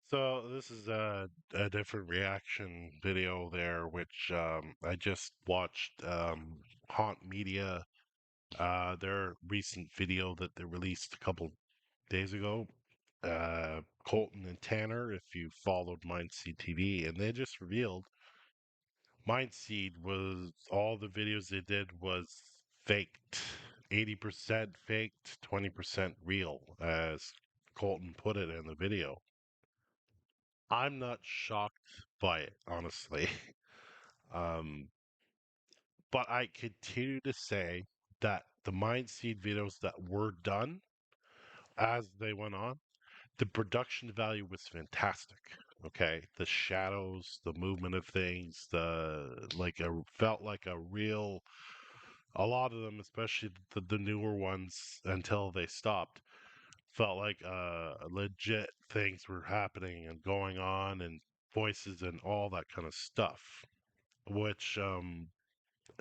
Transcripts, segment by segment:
So this is a different reaction video there, which I just watched Haunt Media, their recent video that they released a couple days ago. Colton and Tanner, if you followed Mindseed TV, and they just revealed Mindseed was all the videos they did was faked. 80% faked, 20% real, as Colton put it in the video. I'm not shocked by it, honestly. Um, but I continue to say that the Mind Seed videos that were done as they went on, the production value was fantastic. Okay, the shadows, the movement of things, felt like a real. A lot of them, especially the newer ones, until they stopped, felt like legit things were happening and going on, and voices and all that kind of stuff, which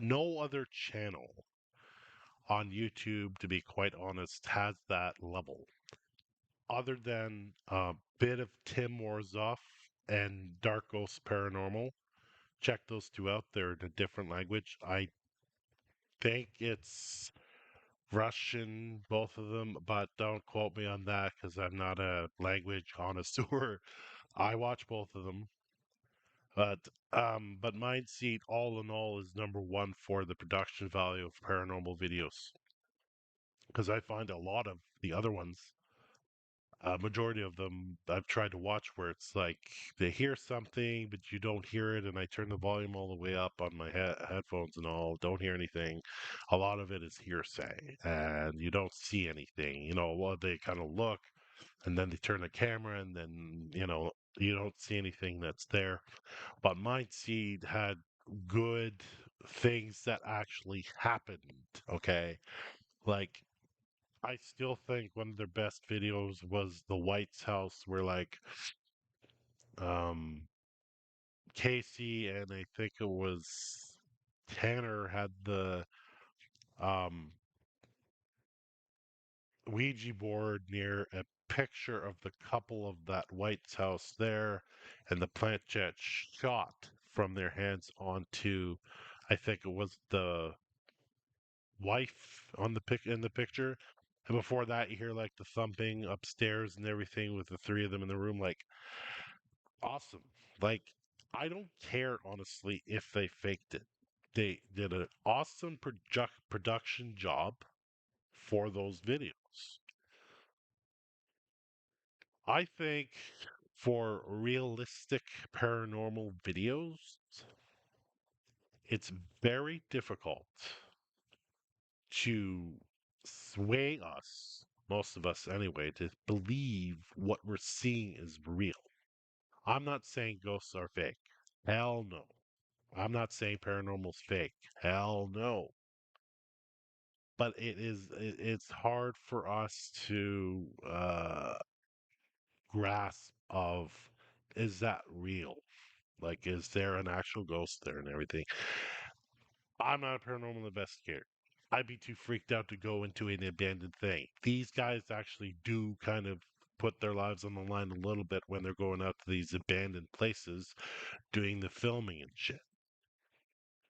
no other channel on YouTube, to be quite honest, has that level. Other than a bit of Tim Warzoff and Dark Ghost Paranormal, check those two out. They're in a different language. I think it's Russian, both of them, but don't quote me on that because I'm not a language connoisseur. I watch both of them. But Mindseed, all in all, is number one for the production value of paranormal videos. Because I find a lot of the other ones, a majority of them, I've tried to watch where it's like they hear something, but you don't hear it, and I turn the volume all the way up on my headphones and all, don't hear anything. A lot of it is hearsay, and you don't see anything. Well, they kind of look, and then they turn the camera, and then, you don't see anything that's there. But Mindseed had good things that actually happened. Okay. Like, I still think one of their best videos was the White's house where um Casey and I think it was Tanner had the um Ouija board near a picture of the couple of that White's house there, and the planchette shot from their hands onto, I think it was the wife on the pic in the picture. And before that, you hear like the thumping upstairs and everything with the three of them in the room. Like, awesome. Like, I don't care honestly if they faked it. They did an awesome production job for those videos. I think for realistic paranormal videos, it's very difficult to sway us, most of us anyway, to believe what we're seeing is real. I'm not saying ghosts are fake. Hell no. I'm not saying paranormal's fake. Hell no. But it's hard for us to grasp of, is that real? Like, is there an actual ghost there and everything? I'm not a paranormal investigator. I'd be too freaked out to go into an abandoned thing. These guys actually do kind of put their lives on the line a little bit when they're going out to these abandoned places doing the filming and shit.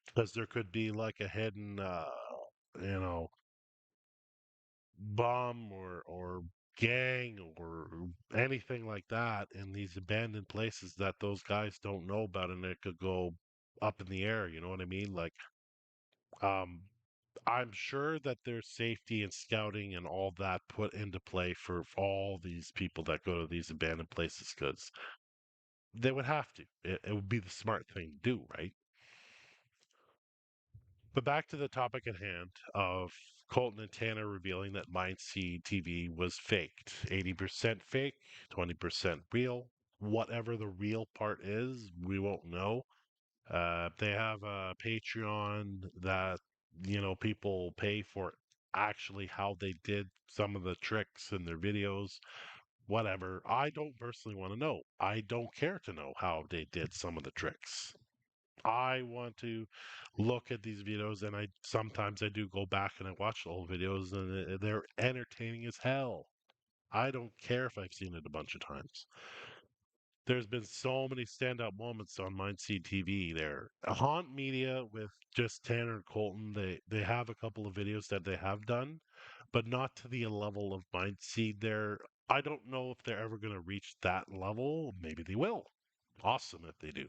Because there could be like a hidden, you know, bomb or gang or anything like that in these abandoned places that those guys don't know about, and it could go up in the air. You know what I mean? Like, um, I'm sure that there's safety and scouting and all that put into play for all these people that go to these abandoned places because they would have to. It would be the smart thing to do, right? But back to the topic at hand of Colton and Tanner revealing that Mindseed TV was faked. 80% fake, 20% real. Whatever the real part is, we won't know. They have a Patreon that, people pay for actually how they did some of the tricks in their videos. Whatever. I don't personally want to know. I don't care to know how they did some of the tricks. I want to look at these videos, and I do go back and I watch the old videos, and they're entertaining as hell. I don't care if I've seen it a bunch of times. There's been so many standout moments on Mindseed TV there. Haunt Media with just Tanner and Colton, they have a couple of videos that they have done, but not to the level of Mindseed there. I don't know if they're ever going to reach that level. Maybe they will. Awesome if they do.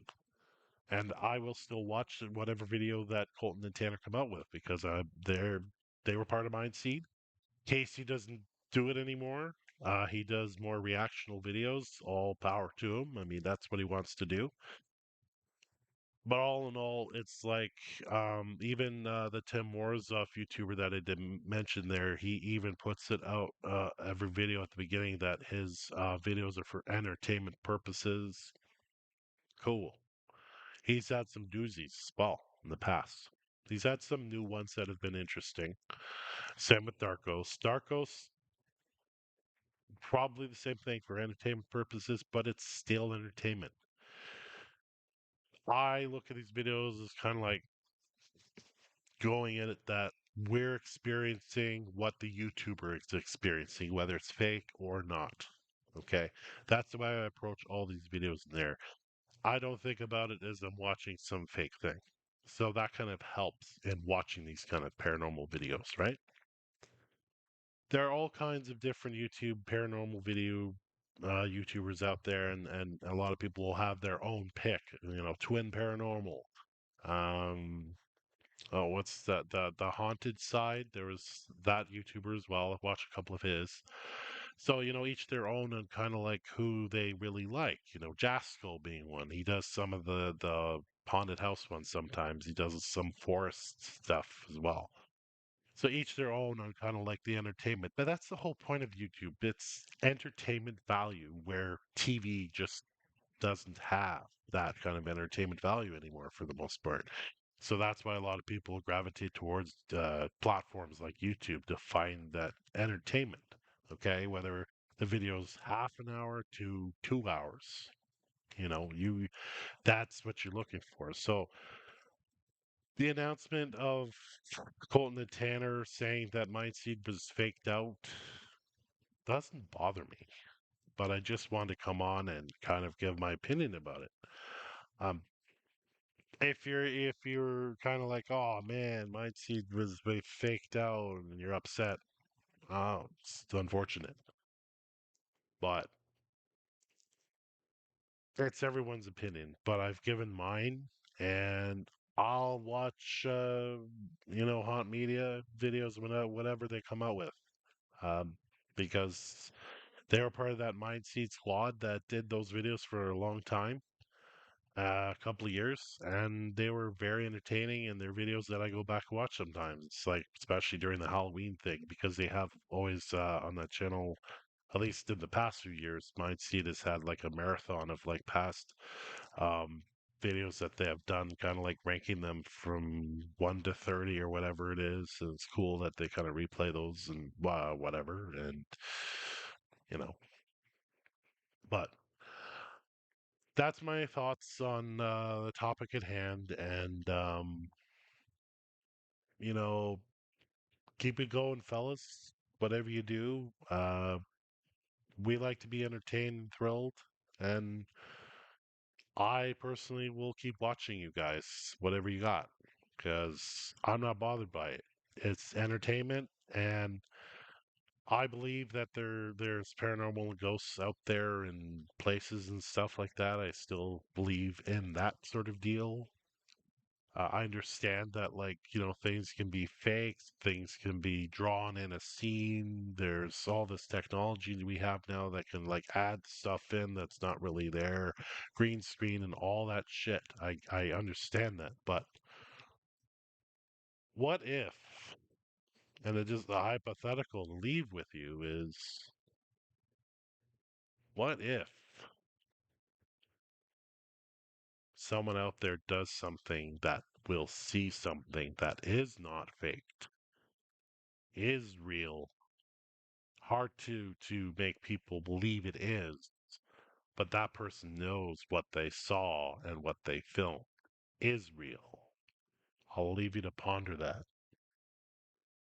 And I will still watch whatever video that Colton and Tanner come out with because they were part of Mindseed. Casey doesn't do it anymore. He does more reactional videos. All power to him. I mean, that's what he wants to do. But all in all, it's like even the Tim Morzoff YouTuber that I didn't mention there, he even puts it out every video at the beginning that his videos are for entertainment purposes. Cool. He's had some doozies as well in the past. He's had some new ones that have been interesting. Same with Darkos. Darkos probably the same thing for entertainment purposes, but it's still entertainment. I look at these videos as kind of like going in it that we're experiencing what the YouTuber is experiencing, whether it's fake or not. Okay. That's the way I approach all these videos in there. I don't think about it as I'm watching some fake thing. So that kind of helps in watching these kind of paranormal videos, right? There are all kinds of different YouTube paranormal video YouTubers out there, and a lot of people will have their own pick. You know, Twin Paranormal. Um, oh, what's that? The haunted side. There was that YouTuber as well. I've watched a couple of his. So you know, each their own, and kind of like who they really like. You know, Jaskol being one. He does some of the haunted house ones sometimes. He does some forest stuff as well. So each their own on kind of like the entertainment. But that's the whole point of YouTube. It's entertainment value where TV just doesn't have that kind of entertainment value anymore for the most part. So that's why a lot of people gravitate towards platforms like YouTube to find that entertainment. Okay, whether the video's half an hour to 2 hours, you that's what you're looking for. So the announcement of Colton and Tanner saying that Mindseed was faked out doesn't bother me, but I just want to come on and kind of give my opinion about it. Um, if you're kind of like, oh man, Mindseed was way faked out, and you're upset, oh, it's unfortunate, but it's everyone's opinion. But I've given mine, and I'll watch, haunt media videos whatever they come out with. Um, because they were part of that Mind Seed squad that did those videos for a long time, a couple of years, and they were very entertaining. And they're videos that I go back and watch sometimes. It's like, especially during the Halloween thing, because they have always on that channel, at least in the past few years, Mind Seed has had like a marathon of like past um, videos that they have done, kind of like ranking them from 1 to 30 or whatever it is. So it's cool that they kind of replay those and whatever. And, you know, but that's my thoughts on the topic at hand. And, you know, keep it going, fellas. Whatever you do, we like to be entertained and thrilled. And I personally will keep watching you guys, whatever you got, because I'm not bothered by it. It's entertainment, and I believe that there's paranormal ghosts out there in places and stuff like that. I still believe in that sort of deal. I understand that, like, things can be faked, things can be drawn in a scene. There's all this technology that we have now that can, like, add stuff in that's not really there, green screen and all that shit. I understand that, but what if, and it just the hypothetical to leave with you is, what if someone out there does something that will see something that is not faked, is real, hard to make people believe it is, but that person knows what they saw and what they filmed is real. I'll leave you to ponder that.